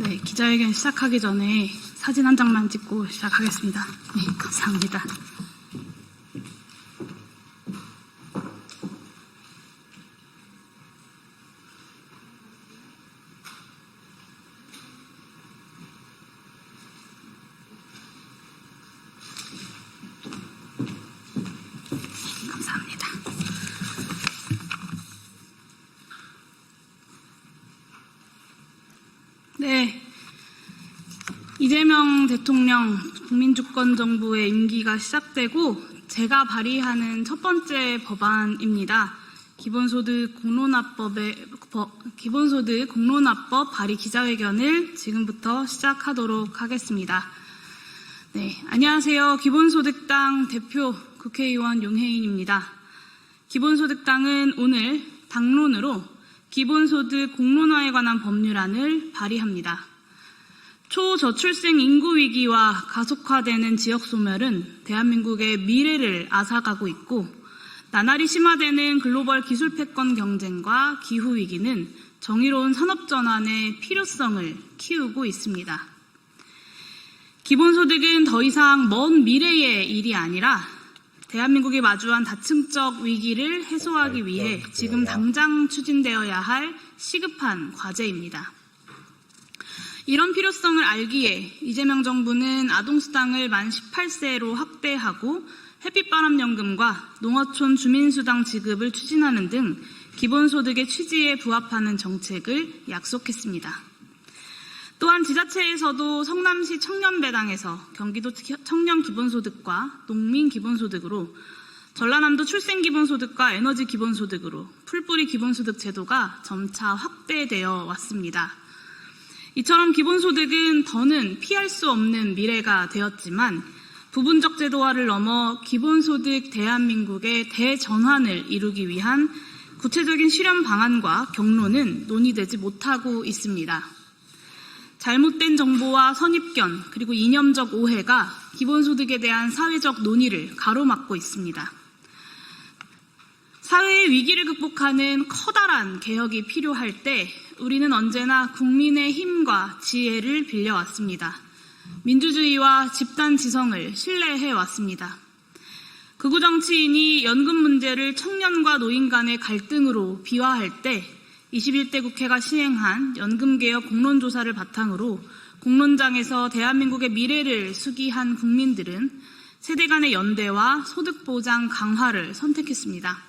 네, 기자회견 시작하기 전에 사진 한 장만 찍고 시작하겠습니다. 네, 감사합니다. 감사합니다. 네, 이재명 대통령 국민주권정부의 임기가 시작되고 제가 발의하는 첫 번째 법안입니다. 기본소득 공론화법 발의 기자회견을 지금부터 시작하도록 하겠습니다. 네, 안녕하세요. 기본소득당 대표 국회의원 용혜인입니다. 기본소득당은 오늘 당론으로 기본소득 공론화에 관한 법률안을 발의합니다. 초저출생 인구 위기와 가속화되는 지역 소멸은 대한민국의 미래를 앗아가고 있고 나날이 심화되는 글로벌 기술 패권 경쟁과 기후 위기는 정의로운 산업 전환의 필요성을 키우고 있습니다. 기본소득은 더 이상 먼 미래의 일이 아니라 대한민국이 마주한 다층적 위기를 해소하기 위해 지금 당장 추진되어야 할 시급한 과제입니다. 이런 필요성을 알기에 이재명 정부는 아동수당을 만 18세로 확대하고 햇빛바람연금과 농어촌 주민수당 지급을 추진하는 등 기본소득의 취지에 부합하는 정책을 약속했습니다. 또한 지자체에서도 성남시 청년배당에서 경기도 청년 기본소득과 농민 기본소득으로 전라남도 출생기본소득과 에너지 기본소득으로 풀뿌리 기본소득 제도가 점차 확대되어 왔습니다. 이처럼 기본소득은 더는 피할 수 없는 미래가 되었지만 부분적 제도화를 넘어 기본소득 대한민국의 대전환을 이루기 위한 구체적인 실현 방안과 경로는 논의되지 못하고 있습니다. 잘못된 정보와 선입견 그리고 이념적 오해가 기본소득에 대한 사회적 논의를 가로막고 있습니다. 사회의 위기를 극복하는 커다란 개혁이 필요할 때 우리는 언제나 국민의 힘과 지혜를 빌려왔습니다. 민주주의와 집단지성을 신뢰해왔습니다. 극우 정치인이 연금 문제를 청년과 노인 간의 갈등으로 비화할 때 21대 국회가 시행한 연금개혁 공론조사를 바탕으로 공론장에서 대한민국의 미래를 수기한 국민들은 세대 간의 연대와 소득보장 강화를 선택했습니다.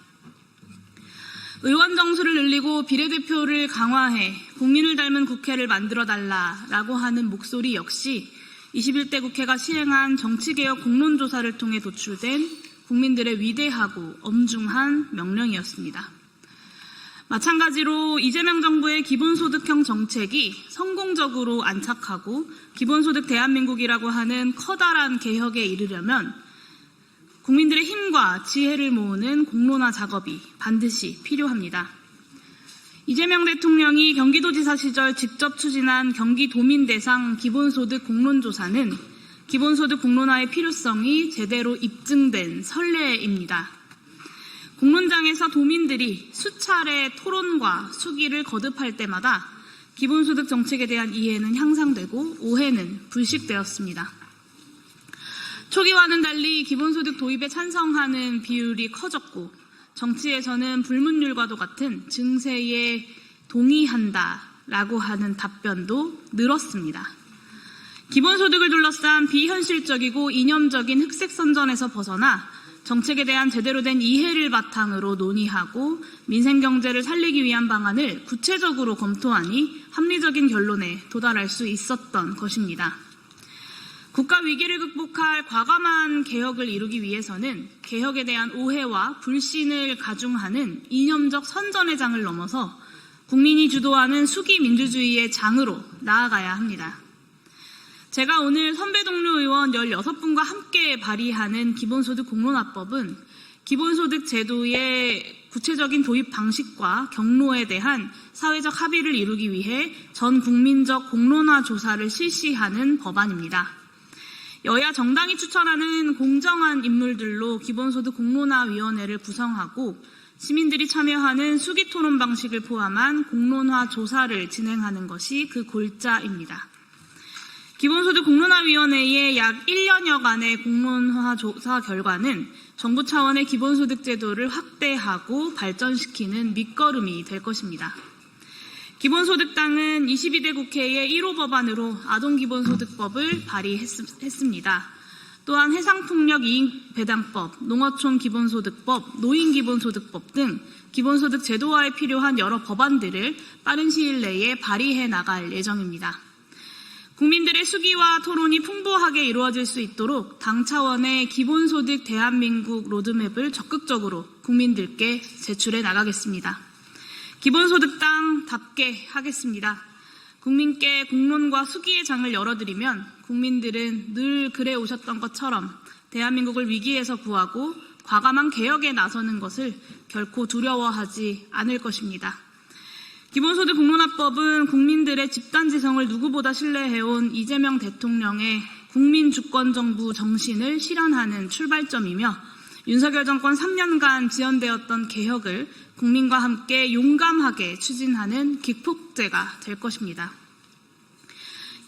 의원 정수를 늘리고 비례대표를 강화해 국민을 닮은 국회를 만들어달라라고 하는 목소리 역시 21대 국회가 시행한 정치개혁 공론조사를 통해 도출된 국민들의 위대하고 엄중한 명령이었습니다. 마찬가지로 이재명 정부의 기본소득형 정책이 성공적으로 안착하고 기본소득 대한민국이라고 하는 커다란 개혁에 이르려면 국민들의 힘과 지혜를 모으는 공론화 작업이 반드시 필요합니다. 이재명 대통령이 경기도지사 시절 직접 추진한 경기도민 대상 기본소득 공론조사는 기본소득 공론화의 필요성이 제대로 입증된 선례입니다. 공론장에서 도민들이 수차례 토론과 수기를 거듭할 때마다 기본소득 정책에 대한 이해는 향상되고 오해는 불식되었습니다. 초기와는 달리 기본소득 도입에 찬성하는 비율이 커졌고 정치에서는 불문율과도 같은 증세에 동의한다라고 하는 답변도 늘었습니다. 기본소득을 둘러싼 비현실적이고 이념적인 흑색 선전에서 벗어나 정책에 대한 제대로 된 이해를 바탕으로 논의하고 민생경제를 살리기 위한 방안을 구체적으로 검토하니 합리적인 결론에 도달할 수 있었던 것입니다. 국가 위기를 극복할 과감한 개혁을 이루기 위해서는 개혁에 대한 오해와 불신을 가중하는 이념적 선전의 장을 넘어서 국민이 주도하는 수기 민주주의의 장으로 나아가야 합니다. 제가 오늘 선배 동료 의원 16분과 함께 발의하는 기본소득 공론화법은 기본소득 제도의 구체적인 도입 방식과 경로에 대한 사회적 합의를 이루기 위해 전 국민적 공론화 조사를 실시하는 법안입니다. 여야 정당이 추천하는 공정한 인물들로 기본소득 공론화위원회를 구성하고 시민들이 참여하는 수기 토론 방식을 포함한 공론화 조사를 진행하는 것이 그 골자입니다. 기본소득 공론화위원회의 약 1년여간의 공론화 조사 결과는 정부 차원의 기본소득 제도를 확대하고 발전시키는 밑거름이 될 것입니다. 기본소득당은 22대 국회의 1호 법안으로 아동기본소득법을 발의했습니다. 또한 해상풍력 이익배당법, 농어촌 기본소득법, 노인기본소득법 등 기본소득 제도화에 필요한 여러 법안들을 빠른 시일 내에 발의해 나갈 예정입니다. 국민들의 수기와 토론이 풍부하게 이루어질 수 있도록 당 차원의 기본소득 대한민국 로드맵을 적극적으로 국민들께 제출해 나가겠습니다. 기본소득당답게 하겠습니다. 국민께 공론과 수기의 장을 열어드리면 국민들은 늘 그래 오셨던 것처럼 대한민국을 위기에서 구하고 과감한 개혁에 나서는 것을 결코 두려워하지 않을 것입니다. 기본소득 공론화법은 국민들의 집단지성을 누구보다 신뢰해온 이재명 대통령의 국민주권정부 정신을 실현하는 출발점이며 윤석열 정권 3년간 지연되었던 개혁을 국민과 함께 용감하게 추진하는 기폭제가 될 것입니다.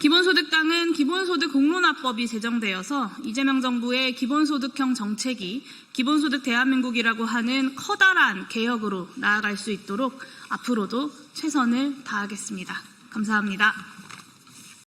기본소득당은 기본소득 공론화법이 제정되어서 이재명 정부의 기본소득형 정책이 기본소득 대한민국이라고 하는 커다란 개혁으로 나아갈 수 있도록 앞으로도 최선을 다하겠습니다. 감사합니다.